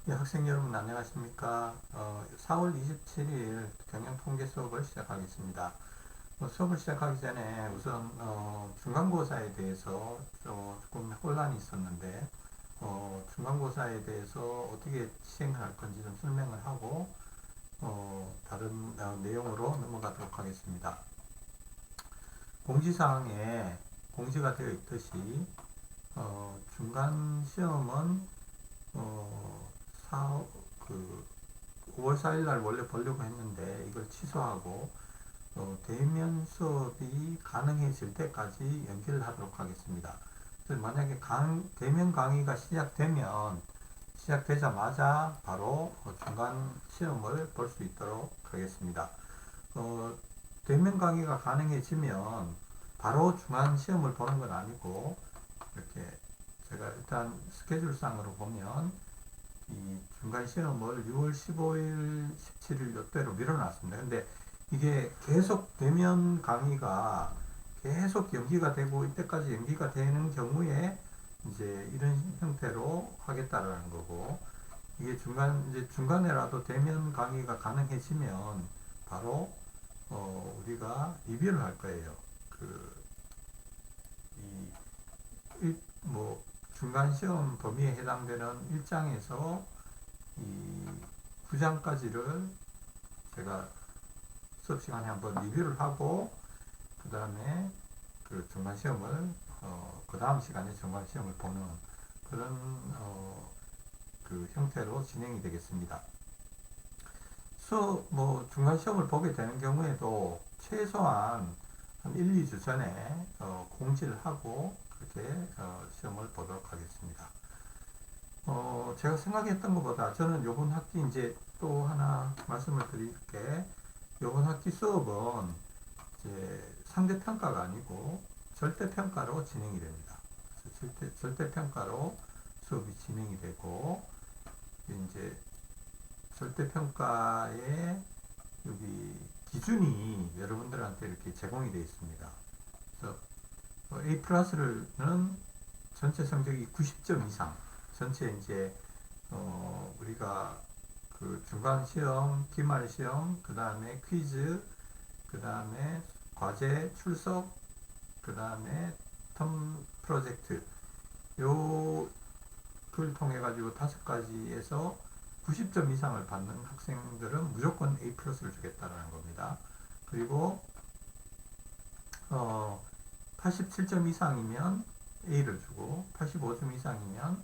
예, 학생 여러분 안녕하십니까? 4월 27일 경영통계 수업을 시작하겠습니다. 수업을 시작하기 전에 우선 중간고사에 대해서 조금 혼란이 있었는데 중간고사에 대해서 어떻게 시행을 할 건지 좀 설명을 하고 다른 내용으로 넘어가도록 하겠습니다. 공지사항에 공지가 되어 있듯이 중간 시험은 어, 사, 그 5월 4일 날 원래 보려고 했는데 이걸 취소하고 대면 수업이 가능해질 때까지 연기를 하도록 하겠습니다. 그래서 만약에 대면 강의가 시작되자마자 바로 중간 시험을 볼 수 있도록 하겠습니다. 어, 대면 강의가 가능해지면 바로 중간 시험을 보는 건 아니고 이렇게 제가 일단 스케줄상으로 보면 이 중간 시험을 6월 15일, 17일 이때로 밀어놨습니다. 근데 이게 계속 대면 강의가 계속 연기가 되고 이때까지 연기가 되는 경우에 이제 이런 형태로 하겠다라는 거고, 이게 이제 중간에라도 대면 강의가 가능해지면 바로 우리가 리뷰를 할 거예요. 뭐 중간 시험 범위에 해당되는 1장에서 이 9장까지를 제가 수업 시간에 한번 리뷰를 하고 그 다음에 그 중간 시험을 그 다음 시간에 중간 시험을 보는 그런 그 형태로 진행이 되겠습니다. 뭐 중간 시험을 보게 되는 경우에도 최소한 한 1, 2주 전에 공지를 하고 그렇게 시험을 보도록 하겠습니다. 제가 생각했던 것보다 저는 요번 학기 이제 또 하나 말씀을 드릴게, 요번 학기 수업은 이제 상대평가가 아니고 절대평가로 진행이 됩니다. 절대평가로 수업이 진행이 되고, 이제 절대평가의 여기 기준이 여러분들한테 이렇게 제공이 되어 있습니다. 그래서 A 플러스는 전체 성적이 90점 이상, 전체 이제 우리가 그 중간 시험, 기말 시험, 그 다음에 퀴즈, 그 다음에 과제, 출석, 그 다음에 텀 프로젝트, 요걸 통해 가지고 5가지에서 90점 이상을 받는 학생들은 무조건 A 플러스를 주겠다는 겁니다. 그리고 87점 이상이면 A를 주고 85점 이상이면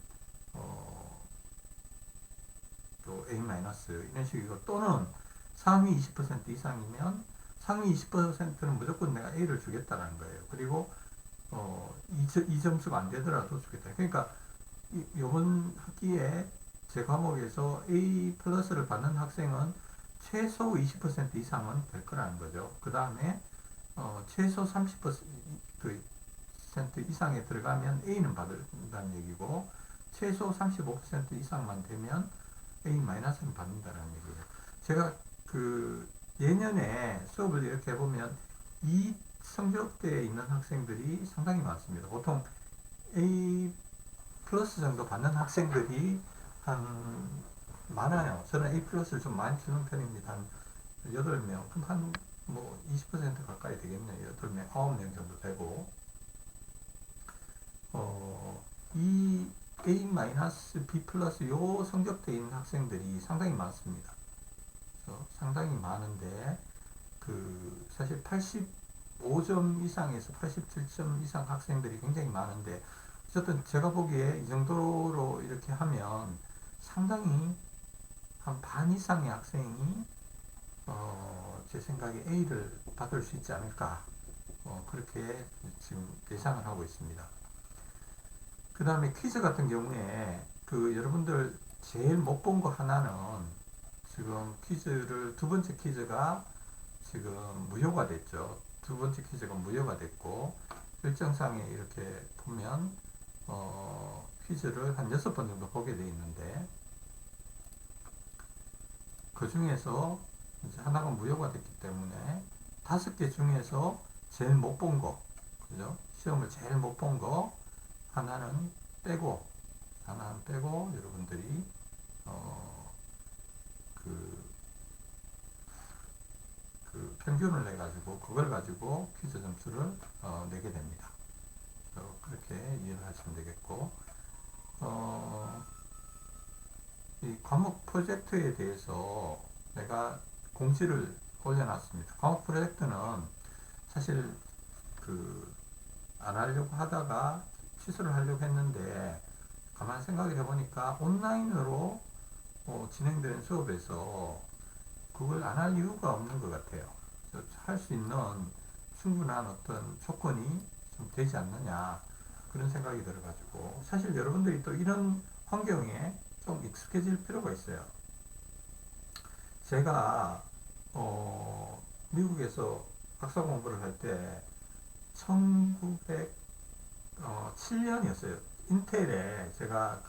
또 A 마이너스 이런 식이고, 또는 상위 20% 이상이면 상위 20%는 무조건 내가 A를 주겠다는 거예요. 그리고 이 점수가 안 되더라도 주겠다. 그러니까 이번 학기에 제 과목에서 A 플러스를 받는 학생은 최소 20% 이상은 될 거라는 거죠. 그 다음에 최소 30% 이상에 들어가면 A는 받는다는 얘기고, 최소 35% 이상만 되면 A-는 받는다는 얘기예요. 제가 그 예년에 수업을 이렇게 해보면 이 성적대에 있는 학생들이 상당히 많습니다. 보통 A 플러스 정도 받는 학생들이 많아요. 저는 A 플러스를 좀 많이 주는 편입니다. 한 8명, 그럼 한 뭐 20% 가까이 되겠네요. 8명, 9명 정도 되고, 이 A 마이너스 B 플러스 요 성적대에 있는 학생들이 상당히 많습니다. 그래서 상당히 많은데, 사실 85점 이상에서 87점 이상 학생들이 굉장히 많은데, 어쨌든 제가 보기에 이 정도로 이렇게 하면 상당히 한 반 이상의 학생이 제 생각에 A를 받을 수 있지 않을까, 그렇게 지금 예상을 하고 있습니다. 그 다음에 퀴즈 같은 경우에 여러분들 제일 못 본 거 하나는, 지금 두 번째 퀴즈가 지금 무효가 됐죠. 두 번째 퀴즈가 무효가 됐고, 일정상에 이렇게 보면 퀴즈를 한 6번 정도 보게 돼 있는데, 그 중에서 이제 하나가 무효가 됐기 때문에 5개 중에서 제일 못 본 거, 그죠? 시험을 제일 못 본 거 하나는 빼고 여러분들이 평균을 내가지고 그걸 가지고 퀴즈 점수를 내게 됩니다. 그렇게 이해를 하시면 되겠고, 이 과목 프로젝트에 대해서 내가 공지를 올려놨습니다. 과목 프로젝트는 사실 안 하려고 하다가 취소를 하려고 했는데 가만 생각을 해보니까 온라인으로 진행되는 수업에서 그걸 안 할 이유가 없는 것 같아요. 할 수 있는 충분한 어떤 조건이 좀 되지 않느냐 그런 생각이 들어가지고, 사실 여러분들이 또 이런 환경에 좀 익숙해질 필요가 있어요. 제가 미국에서 박사 공부를 할 때 1907년이었어요. 인텔에 제가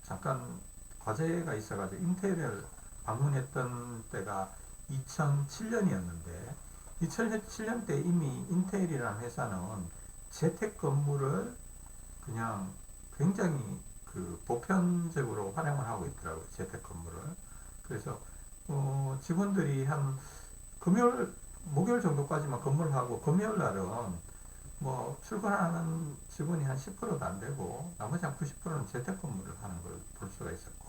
잠깐 과제가 있어가지고 인텔을 방문했던 때가 2007년이었는데, 2007년 때 이미 인텔이라는 회사는 재택 근무를 그냥 굉장히 보편적으로 활용을 하고 있더라고요. 재택 근무를. 그래서 직원들이 한 금요일, 목요일 정도까지만 근무를 하고, 금요일 날은 뭐 출근하는 직원이 한 10%도 안 되고 나머지 한 90%는 재택근무를 하는 걸 볼 수가 있었고,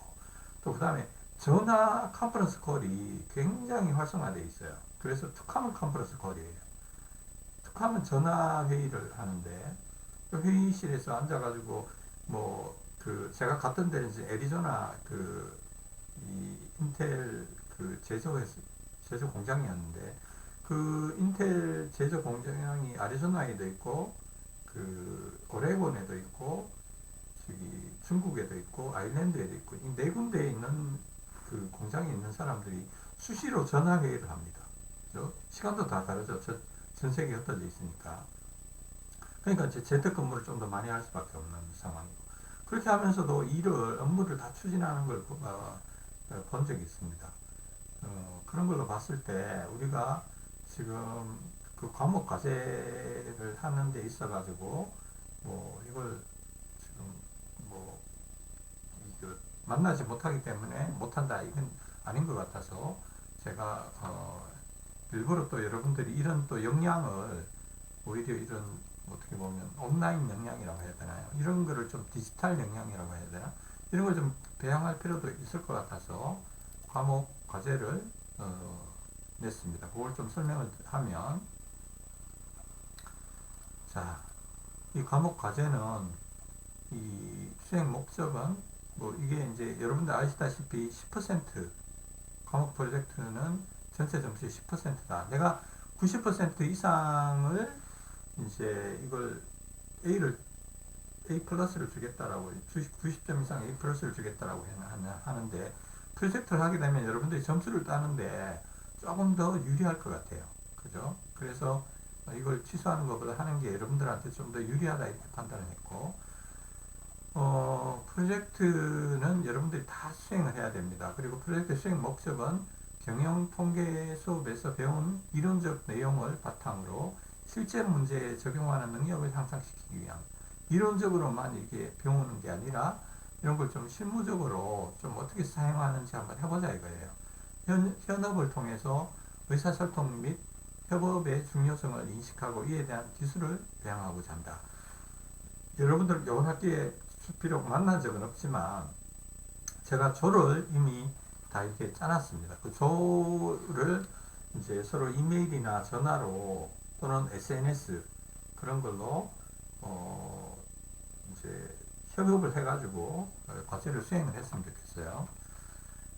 또 그 다음에 전화 컨퍼런스 콜이 굉장히 활성화되어 있어요. 그래서 툭하면 컨퍼런스 콜이에요. 툭하면 전화 회의를 하는데, 그 회의실에서 앉아가지고 제가 갔던 데는 이제 애리조나 이 인텔 제조 공장이었는데, 그 인텔 제조 공장이 아리조나에도 있고 오레곤에도 있고 중국에도 있고 아일랜드에도 있고, 이 네 군데에 있는 공장에 있는 사람들이 수시로 전화 회의를 합니다. 그죠? 시간도 다 다르죠. 전 세계에 흩어져 있으니까. 그러니까 이제 재택근무를 좀 더 많이 할 수밖에 없는 상황이고, 그렇게 하면서도 업무를 다 추진하는 걸 본 적이 있습니다. 그런 걸로 봤을 때 우리가 지금 그 과목 과제를 하는 데 있어 가지고 이걸 지금 이거 만나지 못하기 때문에 못한다, 이건 아닌 것 같아서, 제가 일부러 또 여러분들이 이런 또 역량을, 오히려 이런 어떻게 보면 온라인 역량이라고 해야 되나요? 이런 거를 좀 디지털 역량이라고 해야 되나? 이런 걸 좀 배양할 필요도 있을 것 같아서 과목 과제를 냈습니다. 그걸 좀 설명을 하면, 자, 이 과목 과제는 이 수행 목적은 이게 이제 여러분들 아시다시피 10% 과목 프로젝트는 전체 점수의 10%다. 내가 90% 이상을 이제 이걸 A 플러스를 주겠다라고, 90점 이상 A 플러스를 주겠다라고 하는데, 프로젝트를 하게 되면 여러분들이 점수를 따는데 조금 더 유리할 것 같아요. 그죠? 그래서 이걸 취소하는 것보다 하는 게 여러분들한테 좀 더 유리하다, 이렇게 판단을 했고, 프로젝트는 여러분들이 다 수행을 해야 됩니다. 그리고 프로젝트 수행 목적은 경영 통계 수업에서 배운 이론적 내용을 바탕으로 실제 문제에 적용하는 능력을 향상시키기 위한, 이론적으로만 이게 배우는 게 아니라 이런 걸 좀 실무적으로 좀 어떻게 사용하는지 한번 해보자 이거예요. 현업을 통해서 의사소통 및 협업의 중요성을 인식하고 이에 대한 기술을 배양하고자 한다. 여러분들 이번 학기에 비록 만난 적은 없지만 제가 조를 이미 다 이렇게 짜놨습니다. 그 조를 이제 서로 이메일이나 전화로 또는 SNS 그런 걸로 이제 협업을 해가지고 과제를 수행을 했으면 좋겠어요.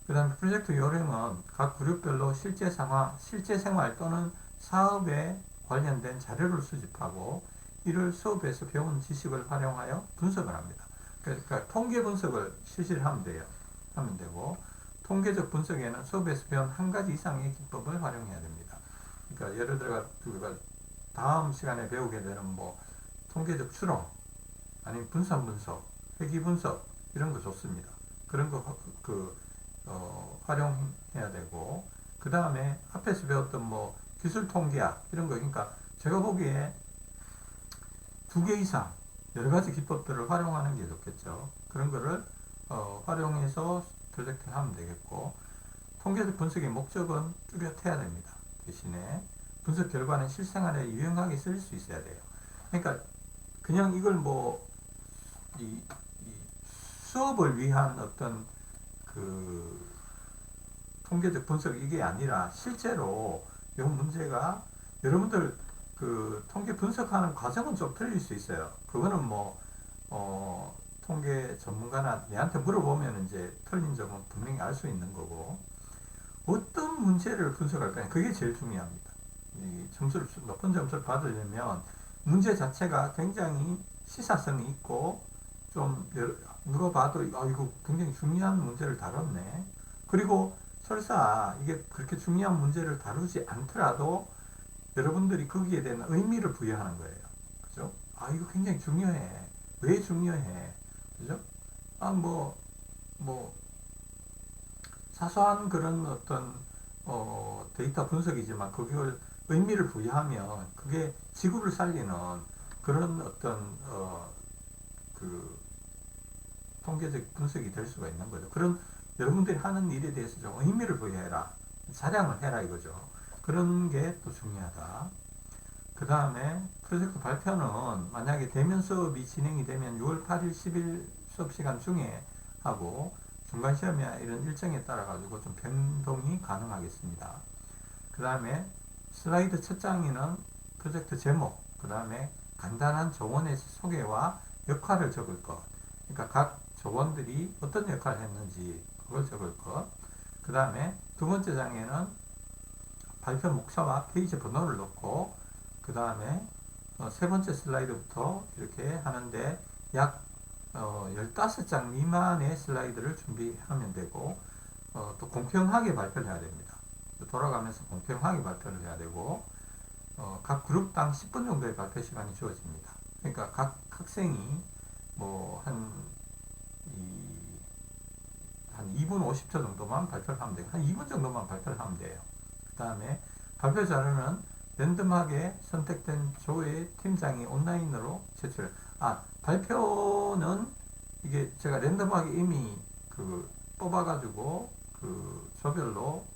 그 다음에 프로젝트 요령은 각 그룹별로 실제 상황, 실제 생활 또는 사업에 관련된 자료를 수집하고 이를 수업에서 배운 지식을 활용하여 분석을 합니다. 그러니까 통계 분석을 실시를 하면 되고, 통계적 분석에는 수업에서 배운 한 가지 이상의 기법을 활용해야 됩니다. 그러니까 예를 들어 우리가 다음 시간에 배우게 되는 통계적 추론, 아니면 분산 분석, 회귀 분석 이런 거 좋습니다. 그런 거 활용해야 되고, 그 다음에 앞에서 배웠던 기술 통계학 이런 거, 그러니까 제가 보기에 2개 이상 여러 가지 기법들을 활용하는 게 좋겠죠. 그런 거를 활용해서 프로젝트를 하면 되겠고, 통계적 분석의 목적은 뚜렷해야 됩니다. 대신에 분석 결과는 실생활에 유용하게 쓰일 수 있어야 돼요. 그러니까 그냥 이걸 뭐 이 수업을 위한 어떤 그 통계적 분석 이게 아니라 실제로 이 문제가 여러분들 그 통계 분석하는 과정은 좀 틀릴 수 있어요. 그거는 뭐 통계 전문가나 얘한테 물어보면 이제 틀린 점은 분명히 알 수 있는 거고, 어떤 문제를 분석할 거냐 그게 제일 중요합니다. 이 점수를 높은 점수를 받으려면 문제 자체가 굉장히 시사성이 있고 좀 누가 봐도 아 이거 굉장히 중요한 문제를 다뤘네. 그리고 설사 이게 그렇게 중요한 문제를 다루지 않더라도 여러분들이 거기에 대한 의미를 부여하는 거예요. 그죠? 아 이거 굉장히 중요해. 왜 중요해? 그죠? 뭐 사소한 그런 어떤 데이터 분석이지만 그걸 의미를 부여하면 그게 지구를 살리는 그런 어떤 그 통계적 분석이 될 수가 있는 거죠. 그런 여러분들이 하는 일에 대해서 좀 의미를 부여해라. 자량을 해라 이거죠. 그런 게 또 중요하다. 그 다음에 프로젝트 발표는 만약에 대면 수업이 진행이 되면 6월 8일, 10일 수업 시간 중에 하고 중간 시험이나 이런 일정에 따라 가지고 좀 변동이 가능하겠습니다. 그 다음에 슬라이드 첫 장에는 프로젝트 제목, 그 다음에 간단한 조원의 소개와 역할을 적을 것. 그러니까 각 조원들이 어떤 역할을 했는지 그걸 적을 것. 그 다음에 두 번째 장에는 발표 목차와 페이지 번호를 넣고, 그 다음에 세 번째 슬라이드부터 이렇게 하는데 약 15장 미만의 슬라이드를 준비하면 되고, 또 공평하게 발표를 해야 됩니다. 돌아가면서 공평하게 발표를 해야 되고, 각 그룹당 10분 정도의 발표 시간이 주어집니다. 그러니까 각 학생이 뭐 한 2분 50초 정도만 발표를 하면 돼요. 한 2분 정도만 발표를 하면 돼요. 그 다음에 발표 자료는 랜덤하게 선택된 조의 팀장이 온라인으로 제출. 발표는 이게 제가 랜덤하게 이미 그 뽑아가지고 그 조별로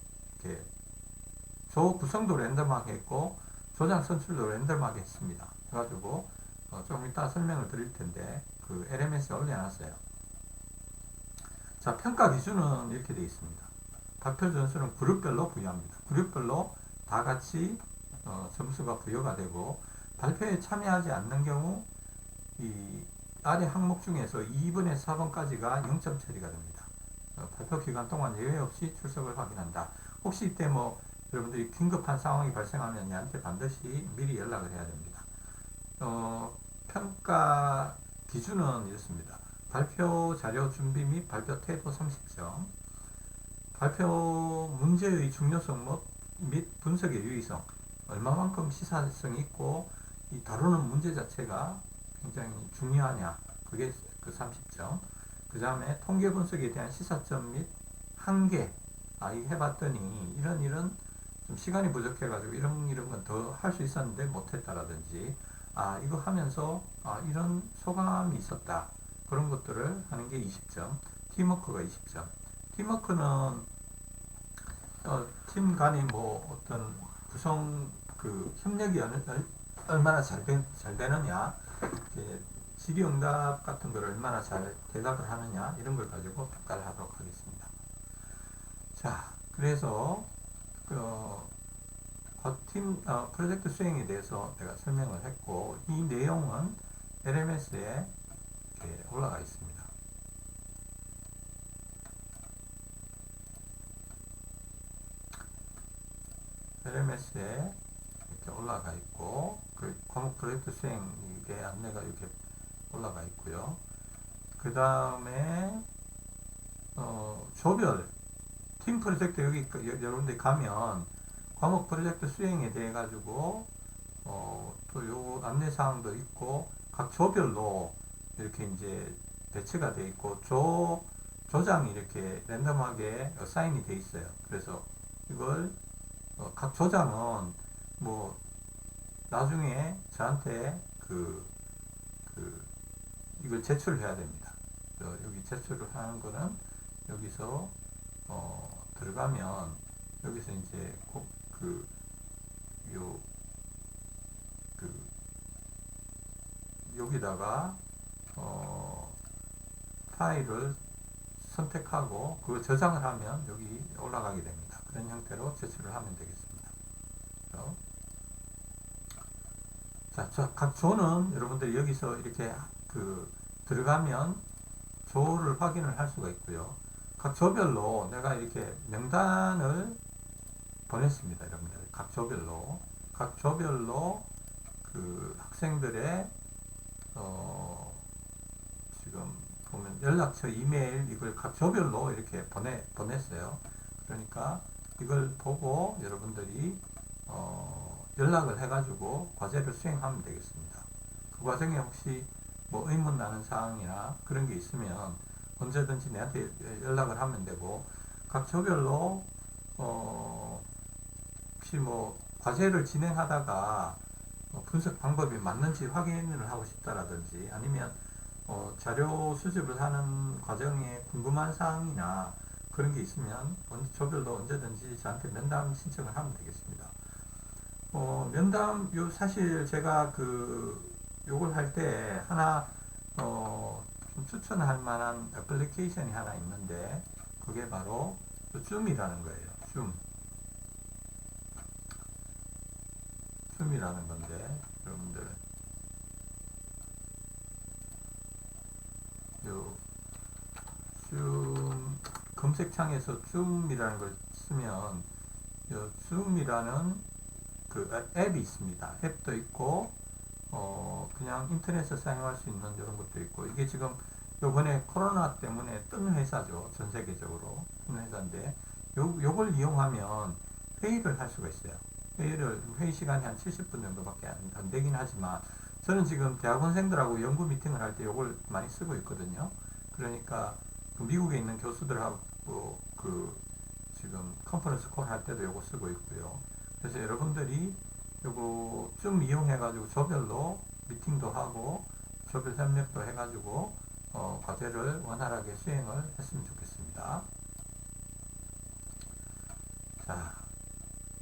이렇게 조 구성도 랜덤하게 했고 조장 선출도 랜덤하게 했습니다. 그래가지고 조금 이따 설명을 드릴 텐데 그 LMS에 올려놨어요. 자, 평가 기준은 이렇게 되어 있습니다. 발표 점수는 그룹별로 부여합니다. 그룹별로 다 같이 점수가 부여가 되고, 발표에 참여하지 않는 경우 이 아래 항목 중에서 2번에서 4번까지가 0점 처리가 됩니다. 발표 기간 동안 예외 없이 출석을 확인한다. 혹시 이때 뭐 여러분들이 긴급한 상황이 발생하면 얘한테 반드시 미리 연락을 해야 됩니다. 평가 기준은 이렇습니다. 발표 자료 준비 및 발표 태도 30점, 발표 문제의 중요성 및 분석의 유의성, 얼마만큼 시사성이 있고 이 다루는 문제 자체가 굉장히 중요하냐, 그게 그 30점. 그 다음에 통계 분석에 대한 시사점 및 한계, 이거 해봤더니 이런 좀 시간이 부족해가지고 이런 건 더 할 수 있었는데 못했다라든지, 이거 하면서 이런 소감이 있었다, 그런 것들을 하는 게 20점. 팀워크가 20점. 팀워크는 팀 간의 뭐 어떤 구성 그 협력이 얼마나 잘 되느냐, 질의응답 같은 걸 얼마나 잘 대답을 하느냐, 이런 걸 가지고 평가를 하도록 하겠습니다. 자, 그래서 프로젝트 수행에 대해서 내가 설명을 했고, 이 내용은 LMS에 이렇게 올라가 있습니다. LMS에 이렇게 올라가 있고, 그 과목 프로젝트 수행의 안내가 이렇게 올라가 있고요. 그 다음에 조별 팀 프로젝트 여기 여러분들이 가면 과목 프로젝트 수행에 대해 가지고 또 요 안내 사항도 있고, 각 조별로 이렇게 이제 배치가 되어 있고, 조장이 이렇게 랜덤하게 사인이 되어 있어요. 그래서 이걸 각 조장은 뭐 나중에 저한테 이걸 제출을 해야 됩니다. 여기 제출을 하는 거는 여기서 들어가면 여기서 이제 그, 요, 그, 여기다가, 파일을 선택하고 그걸 저장을 하면 여기 올라가게 됩니다. 그런 형태로 제출을 하면 되겠습니다. 자, 각 조는 여러분들이 여기서 이렇게 들어가면 조를 확인을 할 수가 있고요. 각 조별로 내가 이렇게 명단을 보냈습니다. 여러분들 각 조별로 그 학생들의 지금 보면 연락처, 이메일 이걸 각 조별로 이렇게 보냈어요. 그러니까 이걸 보고 여러분들이 연락을 해가지고 과제를 수행하면 되겠습니다. 그 과정에 혹시 뭐 의문 나는 사항이나 그런 게 있으면 언제든지 내한테 연락을 하면 되고, 각 조별로 혹시 뭐 과제를 진행하다가 분석 방법이 맞는지 확인을 하고 싶다라든지, 아니면 자료 수집을 하는 과정에 궁금한 사항이나 그런 게 있으면 조별로 언제든지 저한테 면담 신청을 하면 되겠습니다. 면담, 사실 제가 요걸 할 때 하나, 좀 추천할 만한 애플리케이션이 하나 있는데, 그게 바로 줌이라는 거예요. 줌이라는 건데, 여러분들, 줌, 검색창에서 줌이라는 걸 쓰면, 줌이라는 앱이 있습니다. 앱도 있고, 그냥 인터넷에서 사용할 수 있는 이런 것도 있고, 이게 지금 요번에 코로나 때문에 뜬 회사죠. 전 세계적으로 뜬 회사인데, 요걸 이용하면 회의를 할 수가 있어요. 회의 시간이 한 70분 정도밖에 안 되긴 하지만, 저는 지금 대학원생들하고 연구 미팅을 할 때 요걸 많이 쓰고 있거든요. 그러니까 미국에 있는 교수들하고 지금 컨퍼런스 콜 할 때도 요거 쓰고 있고요. 그래서 여러분들이 요거 좀 이용해가지고 조별로 미팅도 하고 조별 협력도 해가지고 과제를 원활하게 수행을 했으면 좋겠습니다. 자,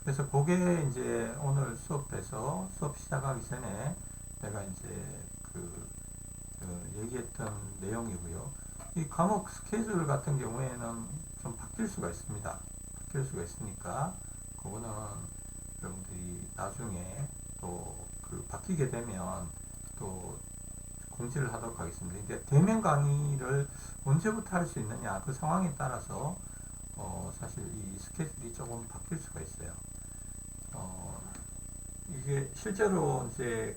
그래서 그게 이제 오늘 수업에서 수업 시작하기 전에 내가 이제 얘기했던 내용이고요. 이 과목 스케줄 같은 경우에는 좀 바뀔 수가 있습니다. 바뀔 수가 있으니까 그거는 여러분들이 나중에 또 바뀌게 되면 또 공지를 하도록 하겠습니다. 이제 대면 강의를 언제부터 할 수 있느냐, 그 상황에 따라서 사실 이 스케줄이 조금 바뀔 수가 있어요. 이게 실제로 이제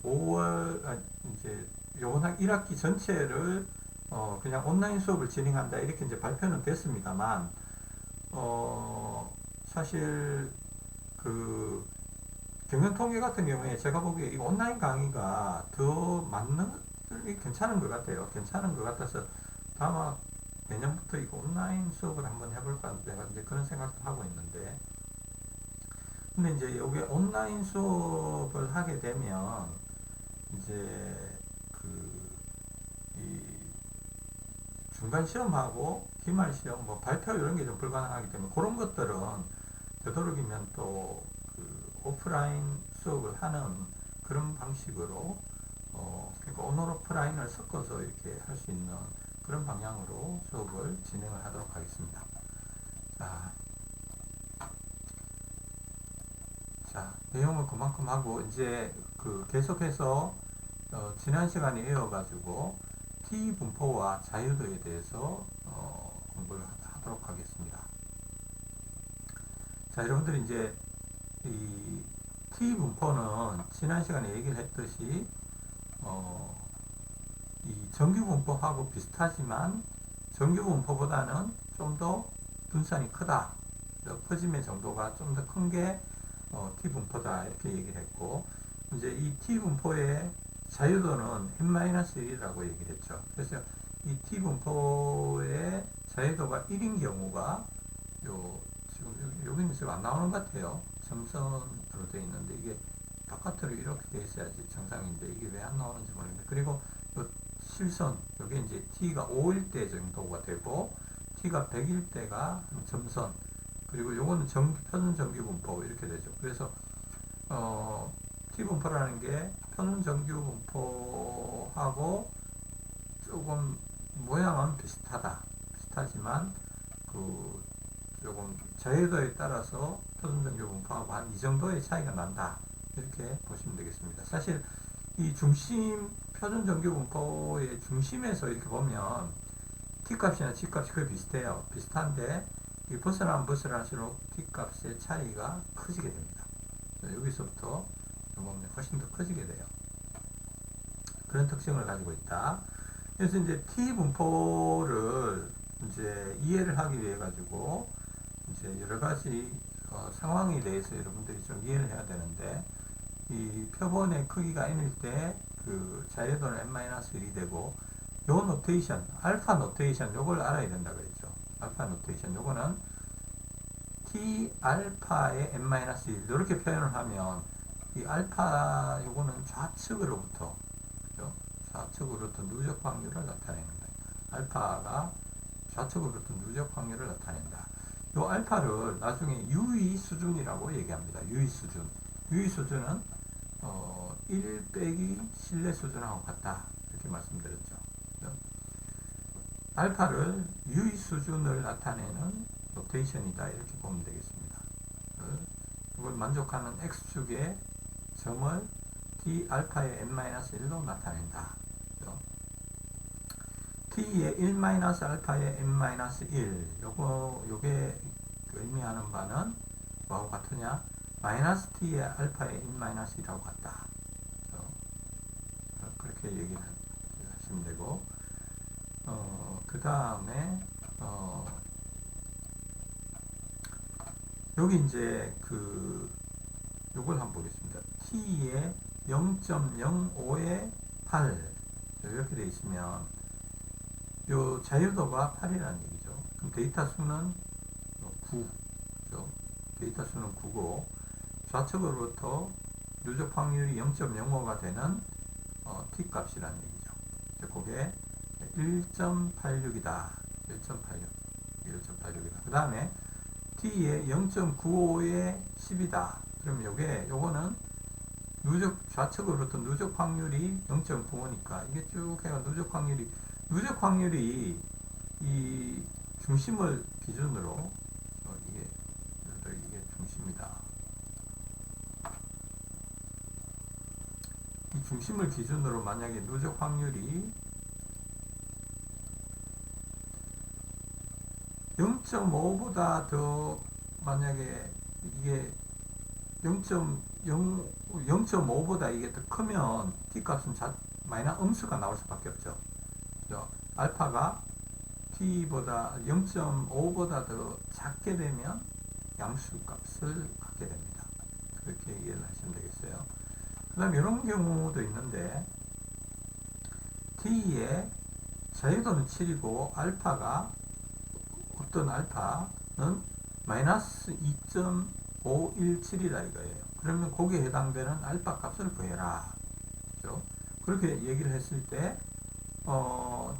5월 이제 요번 1학기 전체를 그냥 온라인 수업을 진행한다 이렇게 이제 발표는 됐습니다만, 사실 경영통계 같은 경우에 제가 보기에 이 온라인 강의가 더 괜찮은 것 같아요. 괜찮은 것 같아서 다만 내년부터 이거 온라인 수업을 한번 해볼까 내가 이제 그런 생각도 하고 있는데, 근데 이제 여기 온라인 수업을 하게 되면 이제 이 중간 시험하고 기말 시험, 뭐 발표 이런 게 좀 불가능하기 때문에 그런 것들은 되도록이면 또 오프라인 수업을 하는 그런 방식으로 그러니까 온 오프라인을 섞어서 이렇게 할 수 있는 그런 방향으로 수업을 진행을 하도록 하겠습니다. 자, 내용을 그만큼 하고 이제 계속해서 지난 시간에 이어가지고 T 분포와 자유도에 대해서 공부를 하도록 하겠습니다. 자, 여러분들이 이제 이 T 분포는 지난 시간에 얘기를 했듯이 이 정규 분포하고 비슷하지만 정규 분포보다는 좀 더 분산이 크다. 퍼짐의 정도가 좀 더 큰 게 T 분포다 이렇게 얘기를 했고, 이제 이 T 분포의 자유도는 n-1이라고 얘기를 했죠. 그래서 이 T 분포의 자유도가 1인 경우가 지금 여기는 지금 안 나오는 것 같아요. 점선으로 되어 있는데 이게 바깥으로 이렇게 되어 있어야지 정상인데 이게 왜 안 나오는지 모르겠는데, 그리고 실선, 여기 이제 T가 5일 때 정도가 되고 t가 100일 때가 점선, 그리고 요거는 표준 정규 분포 이렇게 되죠. 그래서 t 분포라는 게 표준 정규 분포하고 조금 모양은 비슷하지만 그 조금 자유도에 따라서 표준 정규 분포하고 한 이 정도의 차이가 난다, 이렇게 보시면 되겠습니다. 사실 이 표준 정규 분포의 중심에서 이렇게 보면 t 값이나 g 값이 거의 비슷해요. 비슷한데 이 벗어나면 벗어날수록 t 값의 차이가 커지게 됩니다. 여기서부터 보면 훨씬 더 커지게 돼요. 그런 특징을 가지고 있다. 그래서 이제 t 분포를 이제 이해를 하기 위해 가지고 이제 여러 가지 상황에 대해서 여러분들이 좀 이해를 해야 되는데, 이 표본의 크기가 n일 때 그 자유도는 n-1이 되고, 요 노테이션, 알파 노테이션, 요걸 알아야 된다 그랬죠. 알파 노테이션, 요거는 t 알파의 n-1 이렇게 표현을 하면, 이 알파 요거는 좌측으로부터, 그죠? 좌측으로부터 누적 확률을 나타냅니다. 알파가 좌측으로부터 누적 확률을 나타낸다. 요 알파를 나중에 유의 수준이라고 얘기합니다. 유의 수준. 유의 수준은 1 빼기 신뢰 수준하고 같다, 이렇게 말씀드렸죠. 알파를 유의 수준을 나타내는 노테이션이다, 이렇게 보면 되겠습니다. 이걸 만족하는 x축의 점을 t 알파의 n-1로 나타낸다. t의 1-알파의 n-1, 요게 의미하는 바는 뭐하고 같으냐? 마이너스 t의 알파의 n-1이라고 같다. 그렇게 얘기를 하시면 되고, 그 다음에 여기 이제 요걸 한번 보겠습니다. t의 0.05의 8 이렇게 되어 있으면 요 자유도가 8이라는 얘기죠. 그럼 데이터 수는 9, 그죠? 데이터 수는 9고, 좌측으로부터 누적 확률이 0.05가 되는 t 값이라는 얘기죠. 그게 1.86이다. 1.86이다. 그 다음에 t의 0.95의 10이다. 그럼 요거는 좌측으로부터 누적 확률이 0.95니까 이게 쭉 해가 누적 확률이 이 중심을 기준으로 이게 중심이다. 이 중심을 기준으로 만약에 누적 확률이 0.5보다 더, 만약에 이게 0.5보다 이게 더 크면 t값은 음수가 나올 수밖에 없죠. 그죠? 알파가 t보다 0.5보다 더 작게 되면 양수 값을 갖게 됩니다. 그렇게 이해를 하시면 되겠어요. 그 다음에 이런 경우도 있는데, t의 자유도는 7이고 어떤 알파는 마이너스 2.517이라 이거예요. 그러면 거기에 해당되는 알파 값을 구해라. 그렇죠? 그렇게 얘기를 했을 때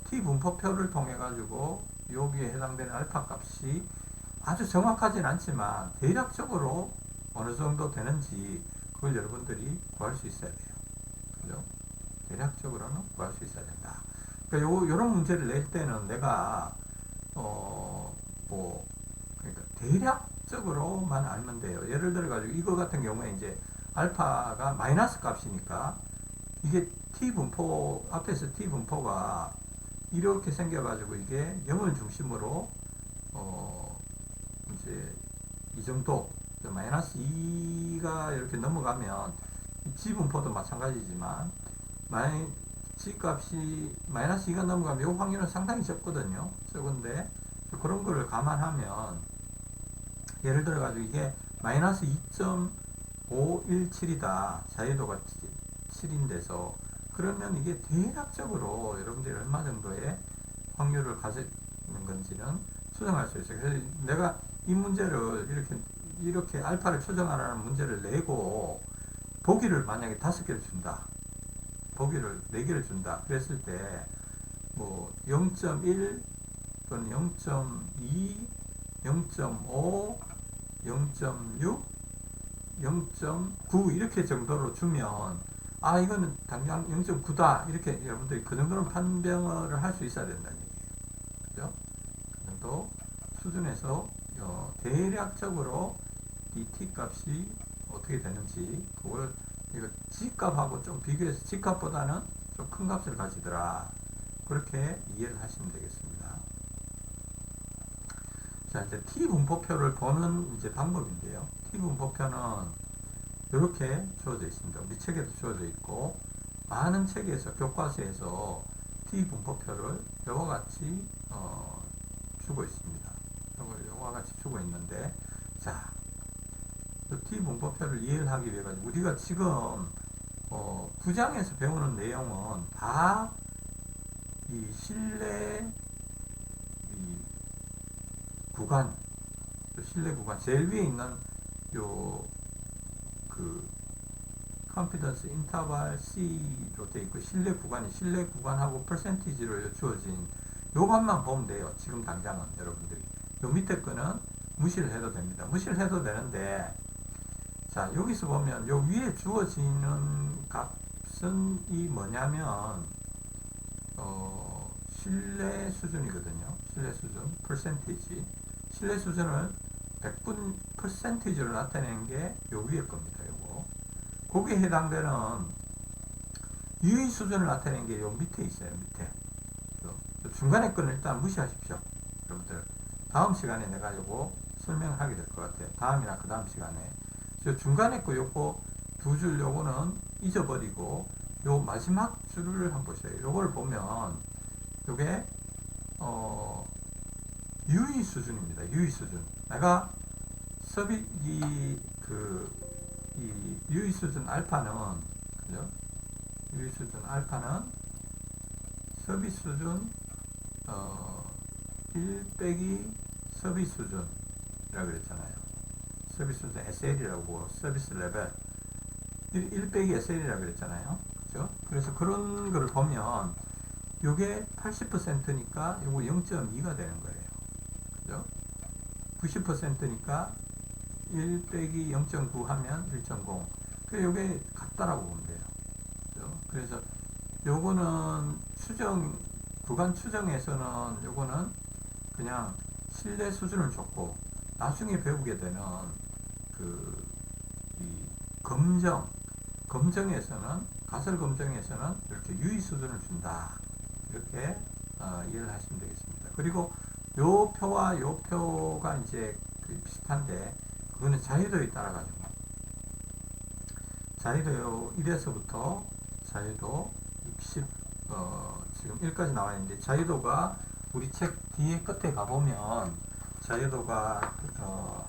t 분포표를 통해 가지고 여기에 해당되는 알파 값이 아주 정확하진 않지만 대략적으로 어느 정도 되는지 그걸 여러분들이 구할 수 있어야 돼요. 그죠? 대략적으로는 구할 수 있어야 된다. 그러니까 요런 문제를 낼 때는 내가 그러니까 대략적으로만 알면 돼요. 예를 들어 가지고 이거 같은 경우에 이제 알파가 마이너스 값이니까 이게 t 분포 앞에서 t 분포가 이렇게 생겨 가지고 이게 0을 중심으로 이제 이 정도 마이너스 2가 이렇게 넘어가면 g 분포도 마찬가지지만 g 값이 마이너스 2가 넘어가면 이 확률은 상당히 적거든요. 적은데 그런 거를 감안하면 예를 들어 가지고 이게 마이너스 2.517이다. 자유도가 7인데서 그러면 이게 대략적으로 여러분들이 얼마 정도의 확률을 가지는 건지는 추정할 수 있어요. 그래서 내가 이 문제를 이렇게 알파를 추정하라는 문제를 내고 보기를 만약에 5개를 준다. 보기를 4개를 준다. 그랬을 때 뭐 0.1, 또는 0.2, 0.5, 0.6, 0.9 이렇게 정도로 주면 아 이거는 당장 0.9다 이렇게 여러분들이 그 정도는 판별을 할 수 있어야 된다는 얘기예요. 그죠? 그 정도 수준에서 대략적으로 이 t-값이 어떻게 되는지 그걸 이거 g-값하고 좀 비교해서 g-값보다는 좀 큰 값을 가지더라 그렇게 이해를 하시면 되겠습니다. 자 이제 t-분포표를 보는 이제 방법인데요. t-분포표는 이렇게 주어져 있습니다. 우리 책에도 주어져 있고 많은 책에서 교과서에서 t-분포표를 이와 같이 주고 있습니다. 이와 같이 주고 있는데 자 t-분포표를 이해를 하기 위해 우리가 지금 9장에서 배우는 내용은 다 이 실내 이 구간 실내 구간 제일 위에 있는 요 그 confidence interval C로 되어 있고 실내 구간하고 퍼센티지로 주어진 요것만 보면 돼요. 지금 당장은 여러분들이 요 밑에 거는 무시를 해도 됩니다. 무시를 해도 되는데 자 여기서 보면 요 위에 주어지는 값은 이 뭐냐면 신뢰 수준이거든요. 신뢰 수준 percentage 신뢰 수준을 100분 퍼센티지로 나타내는 게 요 위에 겁니다. 요거 거기에 해당되는 유의 수준을 나타내는 게 요 밑에 있어요. 밑에 요 중간에 거는 일단 무시하십시오. 여러분들 다음 시간에 내가 요거 설명을 하게 될 것 같아요. 다음이나 그 다음 시간에 저 중간에 거 요거 두 줄 요거는 잊어버리고 요 마지막 줄을 한번 보세요. 요걸 보면 요게 유의 수준입니다. 유의 수준. 내가 이 유의 수준 알파는 그죠? 유의 수준 알파는 서비스 수준 1 빼기 서비스 수준이라고 그랬잖아요. 서비스 수준 SL이라고 서비스 레벨 1 빼기 SL이라고 그랬잖아요. 그죠? 그래서 그런 거를 보면 요게 80%니까 요거 0.2가 되는 거예요. 그죠? 90%니까 1 빼기 0.9 하면 1.0. 그래 요게 같다라고 보면 돼요. 그죠? 그래서 요거는 구간 추정에서는 요거는 그냥 신뢰 수준을 줬고 나중에 배우게 되는 이 검정에서는 가설 검정에서는 이렇게 유의 수준을 준다. 이렇게 이해를 하시면 되겠습니다. 그리고 요 표와 요 표가 이제 비슷한데 그거는 자유도에 따라 가지고 자유도 1에서부터 자유도 60 지금 1까지 나와 있는데 자유도가 우리 책 뒤에 끝에 가보면 자유도가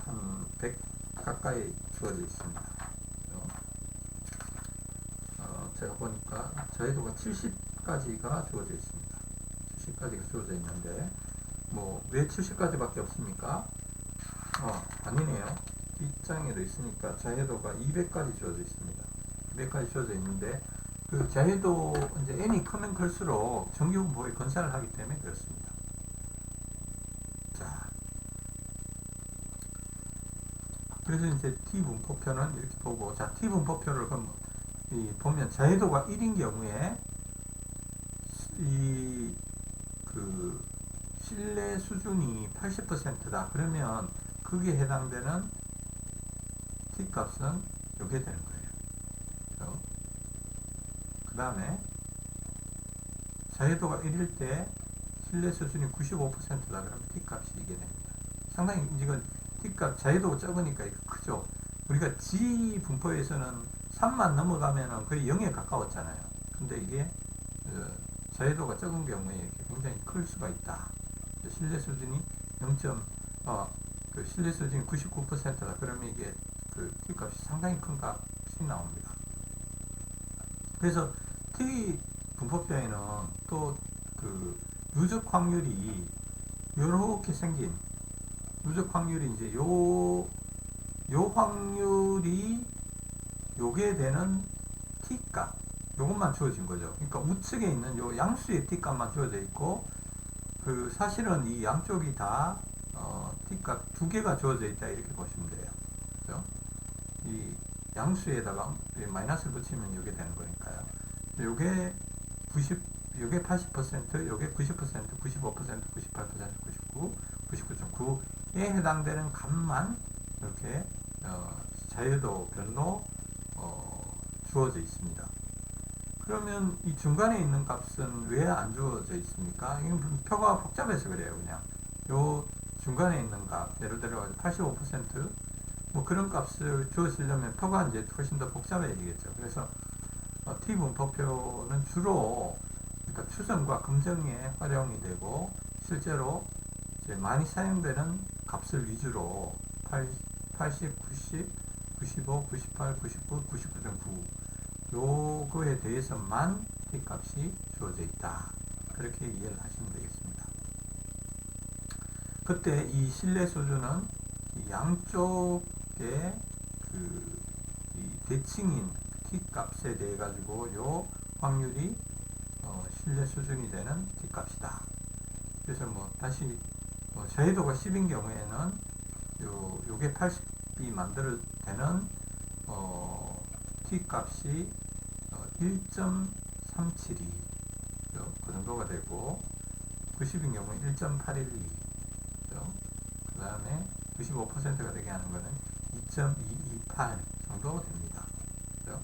한 100 가까이 주어져 있습니다. 제가 보니까 자유도가 70까지가 주어져 있습니다. 70까지가 주어져 있는데 뭐 왜 70까지밖에 없습니까? 아니네요. 뒷장에도 있으니까 자유도가 200까지 주어져 있습니다. 200까지 주어져 있는데 그 자유도 이제 n이 크면 클수록 정규분포에 건사를 하기 때문에 그렇습니다. 자, 그래서 이제 t 분포표는 이렇게 보고 자 t 분포표를 보면 자유도가 1인 경우에 그 신뢰 수준이 80%다. 그러면 거기에 해당되는 t값은 이게 되는 거예요. 그 다음에 자유도가 1일 때 신뢰 수준이 95%다. 그러면 t값이 이게 됩니다. 상당히 이건 t값 자유도가 적으니까 이거 크죠. 우리가 G 분포에서는 3만 넘어가면은 거의 0에 가까웠잖아요. 근데 이게 자유도가 적은 경우에 이렇게 굉장히 클 수가 있다. 신뢰 수준이 신뢰 수준이 99%다. 그러면 이게 그 t값이 상당히 큰 값이 나옵니다. 그래서 t 분포표에는 또 그 누적 확률이 이렇게 생긴 누적 확률이 이제 요 확률이 요게 되는 t값 요것만 주어진 거죠. 그러니까 우측에 있는 요 양수의 t값만 주어져 있고 그 사실은 이 양쪽이 다 t값 두 개가 주어져 있다 이렇게 보시면 돼요. 그죠? 이 양수에다가 마이너스를 붙이면 이게 되는 거니까요. 요게 90, 요게 80%, 요게 90%, 95%, 98%, 99, 99.9에 해당되는 값만 이렇게 자유도 변로 주어져 있습니다. 그러면 이 중간에 있는 값은 왜 안 주어져 있습니까? 이건 표가 복잡해서 그래요. 그냥 요 중간에 있는 값, 예를 들어 85%뭐 그런 값을 주어지려면 표가 이제 훨씬 더 복잡해지겠죠. 그래서 t 분포표는 주로 그러니까 추정과 검정에 활용이 되고 실제로 이제 많이 사용되는 값을 위주로 80, 90, 95, 98, 99, 99.9 요거에 대해서만 t값이 주어져 있다. 그렇게 이해를 하시면 되겠습니다. 그때 이 신뢰 수준은 이 양쪽의 이 대칭인 t값에 대해 가지고 요 확률이 신뢰 수준이 되는 t값이다. 그래서 뭐 다시 자유도가 10인 경우에는 요게 80이 만들어되는 t값이 1.372 그 정도가 되고 90인 경우에 1.812 그 다음에 95%가 되게 하는 거는 2.228 정도 됩니다. 그죠?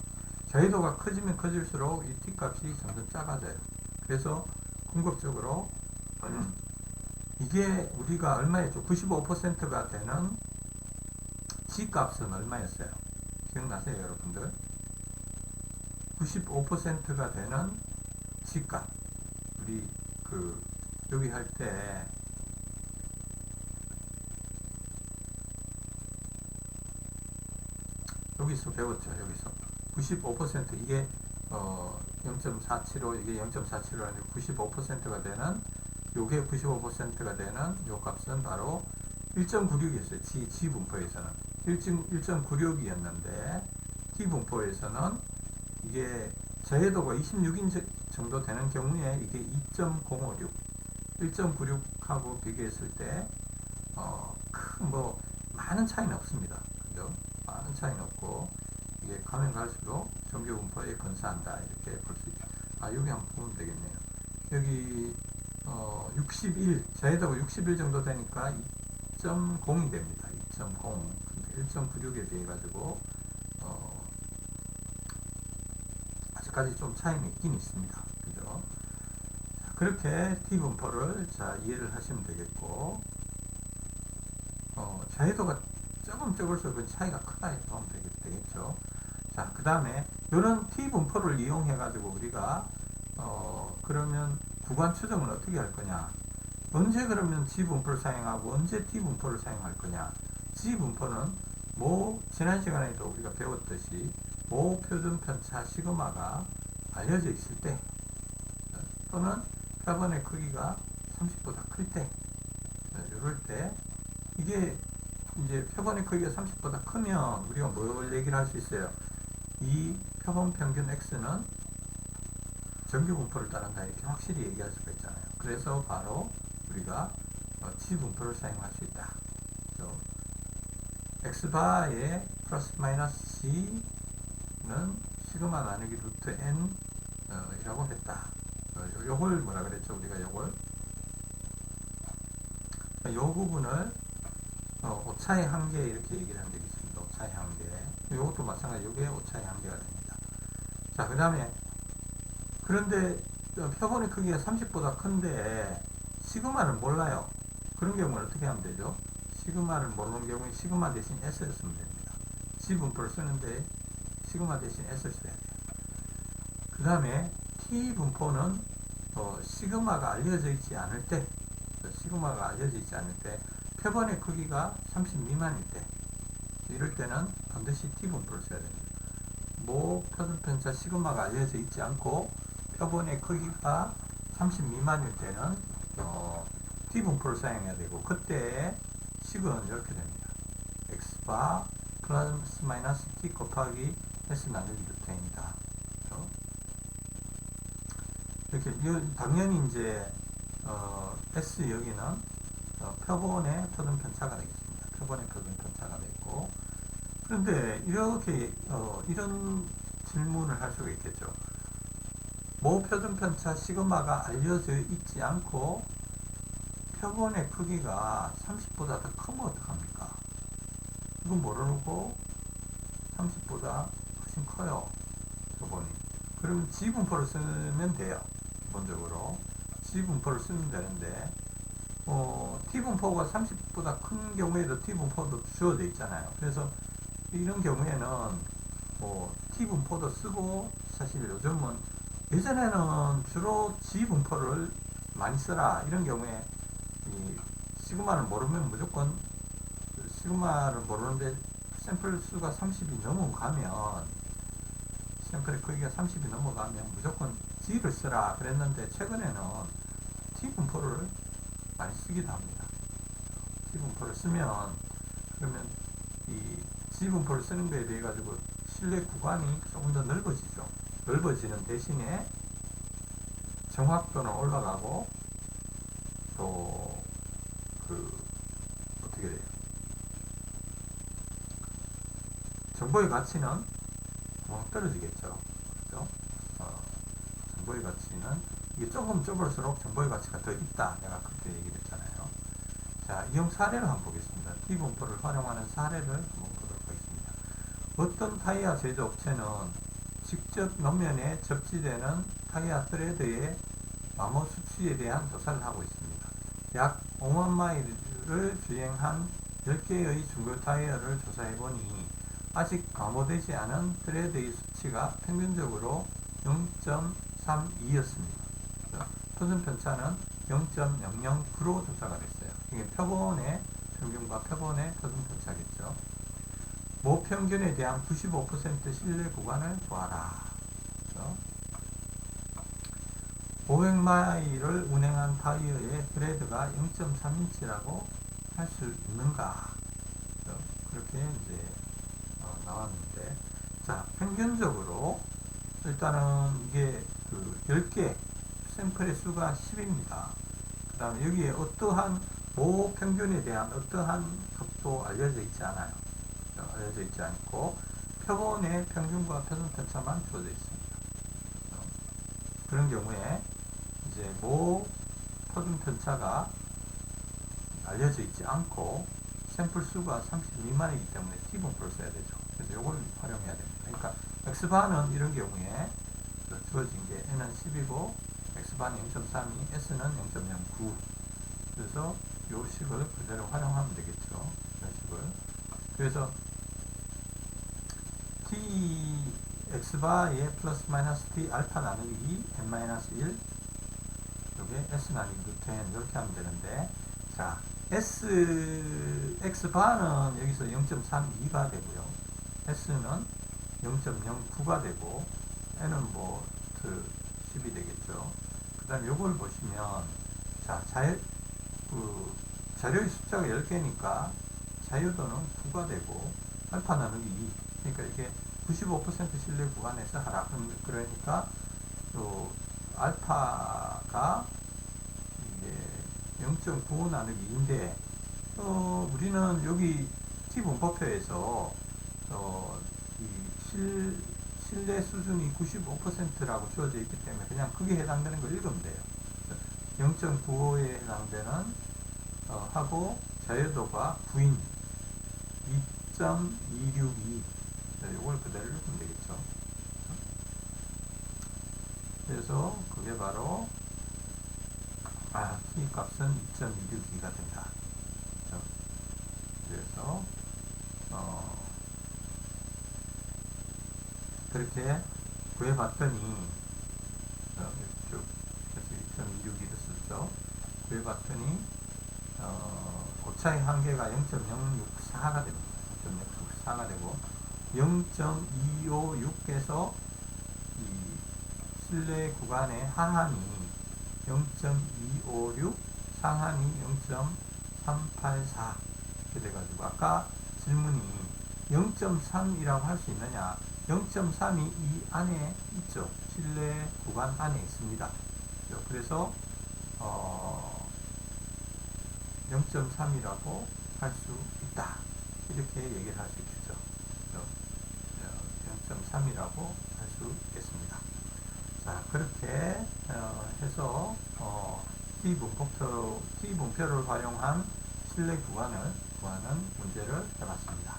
자유도가 커지면 커질수록 이 t값이 점점 작아져요. 그래서 궁극적으로 이게 우리가 얼마였죠? 95%가 되는 G값은 얼마였어요? 기억나세요, 여러분들? 95%가 되는 G값. 우리 여기 할 때 여기서 배웠죠. 여기서 95% 이게 0.475 이게 0.475 아니고 95%가 되는 요게 95%가 되는 요 값은 바로 1.96이었어요. G 분포에서는 1.96이었는데 T 분포에서는 이게 자유도가 26인 정도 되는 경우에 이게 2.056 1.96하고 비교했을 때 큰 많은 차이는 없습니다. 그죠? 많은 차이는 없고 이게 가면 갈수록 정규 분포에 근사한다 이렇게 볼 수 있죠. 여기 한번 보면 되겠네요. 여기 61 자유도가 61 정도 되니까 2.0이 됩니다. 2.0 1.96에 비해 가지고 아직까지 좀 차이는 있긴 있습니다. 그죠? 자, 그렇게 T 분포를 이해를 하시면 되겠고 자유도가 조금 적을수록 그 차이가 크다 이렇게 보면 되겠죠. 자, 그 다음에 이런 T 분포를 이용해 가지고 우리가 그러면 구간 추정을 어떻게 할 거냐? 언제 그러면 G 분포를 사용하고 언제 T 분포를 사용할 거냐? G 분포는 지난 시간에도 우리가 배웠듯이 표준 편차 시그마가 알려져 있을 때 또는 표본의 크기가 30보다 클 때 이럴 때 이게 이제 표본의 크기가 30보다 크면 우리가 뭘 얘기를 할 수 있어요? 이 표본 평균 X는 정규 분포를 따른다 이렇게 확실히 얘기할 수가 있잖아요. 그래서 바로 우리가 G 분포를 사용할 수 있다. X바의 플러스 마이너스 G는 시그마 나누기 루트 N 이라고 했다. 요걸 뭐라 그랬죠? 우리가 요걸 요 부분을 오차의 한계 이렇게 얘기를 하면 되겠습니다. 오차의 한계. 요것도 마찬가지 요게 오차의 한계가 됩니다. 자, 그 다음에 그런데 표본의 크기가 30보다 큰데 시그마를 몰라요. 그런 경우는 어떻게 하면 되죠? 시그마를 모르는 경우에 시그마 대신 S를 쓰면 됩니다. G 분포를 쓰는데 시그마 대신 S를 써야 돼요. 그 다음에 T 분포는 시그마가 알려져 있지 않을 때 표본의 크기가 30 미만일 때 이럴 때는 반드시 T 분포를 써야 됩니다. 표준 편차 시그마가 알려져 있지 않고 표본의 크기가 30 미만일 때는 T 분포를 사용해야 되고 그때 식은 이렇게 됩니다. X바 플러스 마이너스 T 곱하기 S 나누기 루트 N이다. 이렇게 당연히 이제 S 여기는 표본의 표준 편차가 되겠습니다. 표본의 표준 편차가 되고, 그런데 이렇게 이런 질문을 할 수가 있겠죠. 모 표준 편차 시그마가 알려져 있지 않고 표본의 크기가 30보다 더 크면 어떡합니까? 이건 모르고 30보다 훨씬 커요, 표본이. 그러면 G분포를 쓰면 돼요. 기본적으로 G분포를 쓰면 되는데, T분포가 30보다 큰 경우에도 T분포도 주어져 있잖아요. 그래서 이런 경우에는 T분포도 쓰고, 사실 요즘은, 예전에는 주로 G분포를 많이 쓰라 이런 경우에 이 시그마를 모르면 무조건, 시그마를 모르는데 샘플 수가 30이 넘어가면, 샘플의 크기가 30이 넘어가면 무조건 G를 쓰라 그랬는데, 최근에는 T분포를 많이 쓰기도 합니다. T분포를 쓰면, 그러면 이 G분포를 쓰는 거에 대해 가지고 실내 구간이 조금 더 넓어지죠. 넓어지는 대신에 정확도는 올라가고, 또 어떻게 돼요? 정보의 가치는 떨어지겠죠. 그렇죠? 정보의 가치는, 이게 조금 좁을수록 정보의 가치가 더 있다. 내가 그렇게 얘기를 했잖아요. 자, 이용 사례를 한번 보겠습니다. T분포를 활용하는 사례를 한번 보도록 하겠습니다. 어떤 타이어 제조업체는 직접 노면에 접지되는 타이어 트레드의 마모 수치에 대한 조사를 하고 있습니다. 약 5만 마일을 주행한 10개의 중고 타이어를 조사해보니 아직 마모되지 않은 트레드의 수치가 평균적으로 0.32였습니다. 표준 편차는 0.009로 조사가 됐어요. 이게 표본의 평균과 표본의 표준 편차겠죠. 모평균에 대한 95% 신뢰 구간을 구하라. 500마일을 운행한 타이어의 그레드가 0.3인치라고 할 수 있는가? 그렇게 이제 나왔는데, 자, 평균적으로 일단은 이게 10개 샘플의 수가 10입니다. 그 다음에 여기에 어떠한 모평균에 대한 어떠한 값도 알려져 있지 않아요. 알려져 있지 않고 표본의 평균과 표준 편차만 주어져 있습니다. 그런 경우에 이제 모 표준 편차가 알려져 있지 않고 샘플 수가 30 미만이기 때문에 T분포를 써야 되죠. 그래서 이걸 활용해야 됩니다. 그러니까 X바는 이런 경우에 주어진 게 N은 10이고 X바는 0.32, S는 0.09. 그래서 이 식을 그대로 활용하면 되겠죠. 이런 식을. 그래서 T X바의 플러스 마이너스 T 알파 나누기 N 마이너스 1, 요게 S 나누기 루트 N 이렇게 하면 되는데, 자, X바는 여기서 0.32가 되고요. S는 0.09가 되고, N은 루트 10이 되겠죠. 그 다음에 요걸 보시면, 자, 자료의 숫자가 10개니까 자유도는 9가 되고, 알파 나누기 2. 그러니까 이게 95% 신뢰 구간에서 하라. 그러니까, 알파가 이게 0.95 나누기 2인데, 우리는 여기 T분포표에서, 이 신뢰 수준이 95%라고 주어져 있기 때문에 그냥 그게 해당되는 걸 읽으면 돼요. 0.95에 해당되는, 하고, 자유도가 9인 2.262. 이걸 그대로 읽으면 되겠죠. 그래서 그게 바로 T 값은 2.262가 된다. 그래서 그렇게 구해봤더니 그래서 2.262를 썼죠. 구해봤더니 고차의 한계가 0.064가 됩니다. 0.064가 되고 0.256에서 이 실내 구간의 하한이 0.256, 상한이 0.384 이렇게 돼가지고, 아까 질문이 0.3이라고 할 수 있느냐? 0.3이 이 안에 있죠. 실내 구간 안에 있습니다. 그래서 0.3이라고 할 수 있다. 이렇게 얘기를 할 수 있겠죠. 0.3이라고 할 수 있겠습니다. 자, 그렇게 해서 T분표를 활용한 실내 구간을 구하는 문제를 해봤습니다.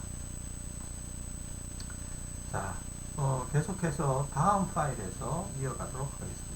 자, 계속해서 다음 파일에서 이어가도록 하겠습니다.